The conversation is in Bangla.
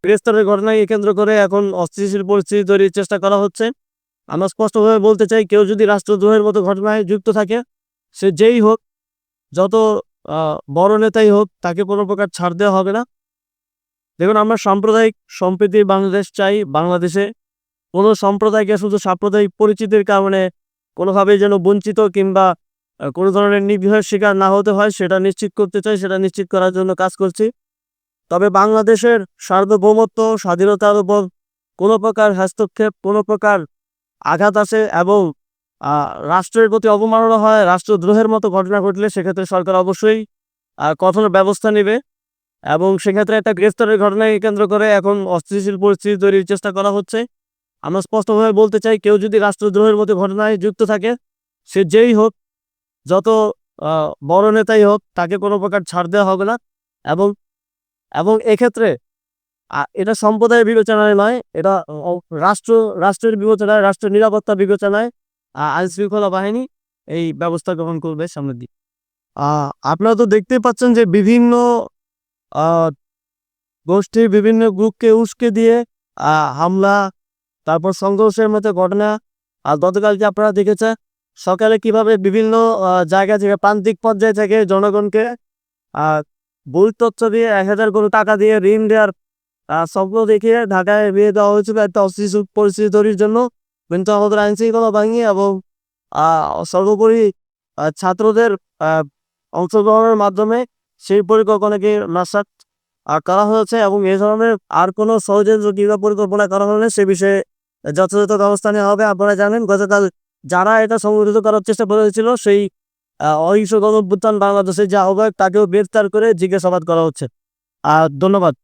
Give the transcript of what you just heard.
গ্রেফতারের ঘটনাকে কেন্দ্র করে এখন অস্থিতিশীল পরিস্থিতি তৈরির চেষ্টা করা হচ্ছে। আমরা স্পষ্টভাবে বলতে চাই, কেউ যদি রাষ্ট্রদ্রোহের মতো ঘটনায় যুক্ত থাকে, সে যেই হোক, যত বড় নেতাই হোক, তাকে কোনো প্রকার ছাড় দেওয়া হবে না। দেখুন, আমরা সাম্প্রদায়িক সম্প্রীতির বাংলাদেশ চাই। বাংলাদেশে কোনো সম্প্রদায়কে শুধু সাম্প্রদায়িক পরিচিতির কারণে কোনোভাবেই যেন বঞ্চিত কিংবা কোনো ধরনের নিগ্রহের শিকার না হতে হয়, সেটা নিশ্চিত করতে চাই। সেটা নিশ্চিত করার জন্য কাজ করছি। তবে বাংলাদেশের সার্বভৌমত্ব, স্বাধীনতার উপর কোনো প্রকার হস্তক্ষেপ, কোনো প্রকার আঘাত আসে এবং রাষ্ট্রের প্রতি অবমাননা হয়, রাষ্ট্রদ্রোহের মতো ঘটনা ঘটলে সেক্ষেত্রে সরকার অবশ্যই কঠোর ব্যবস্থা নেবে। এবং সেক্ষেত্রে একটা গ্রেফতারের ঘটনাকে কেন্দ্র করে এখন অস্থিতিশীল পরিস্থিতি তৈরির চেষ্টা করা হচ্ছে। আমরা স্পষ্টভাবে বলতে চাই, কেউ যদি রাষ্ট্রদ্রোহের মতো ঘটনায় যুক্ত থাকে, সে যেই হোক, যত বড় নেতাই হোক, তাকে কোনো প্রকার ছাড় দেওয়া হবে না। এবং এবং এক্ষেত্রে এটা সম্প্রদায়ের বিবেচনায় নয়, এটা রাষ্ট্রের বিবেচনায়, রাষ্ট্রের নিরাপত্তা বিবেচনায় আইন শৃঙ্খলা বাহিনী এই ব্যবস্থা গ্রহণ করবে সামনের দিকে। আপনারা তো দেখতেই পাচ্ছেন যে বিভিন্ন গোষ্ঠীর বিভিন্ন গ্রুপকে উস্কে দিয়ে হামলা, তারপর সংঘর্ষের মতো ঘটনা। আর গতকাল যে আপনারা দেখেছেন সকালে কিভাবে বিভিন্ন জায়গা থেকে, প্রান্তিক পর্যায় থেকে জনগণকে ভুল তথ্য দিয়ে 1,000 কোটি টাকা দিয়ে ঋণ দেওয়ার স্বপ্ন দেখিয়ে ঢাকায় বিয়ে দেওয়া হয়েছিল একটা অস্থিতিশীল পরিস্থিতি তৈরির জন্য। কিন্তু আমাদের আইন শৃঙ্খলা বাহিনী এবং সর্বোপরি ছাত্রদের অংশগ্রহণের মাধ্যমে সেই পরিকল্পনাকে নস্যাৎ করা হয়েছে। এবং এ ধরনের আর কোনো ষড়যন্ত্র কিংবা পরিকল্পনা করা হলে সে বিষয়ে যথাযথ ব্যবস্থা নেওয়া হবে। আপনারা জানেন, গতকাল যারা এটা সংগঠিত করার চেষ্টা করেছিল, সেই অহিংস গণ অভ্যুত্থান বাংলাদেশের যে আহ্বায়ক, তাকেও গ্রেফতার করে জিজ্ঞাসাবাদ করা হচ্ছে। ধন্যবাদ।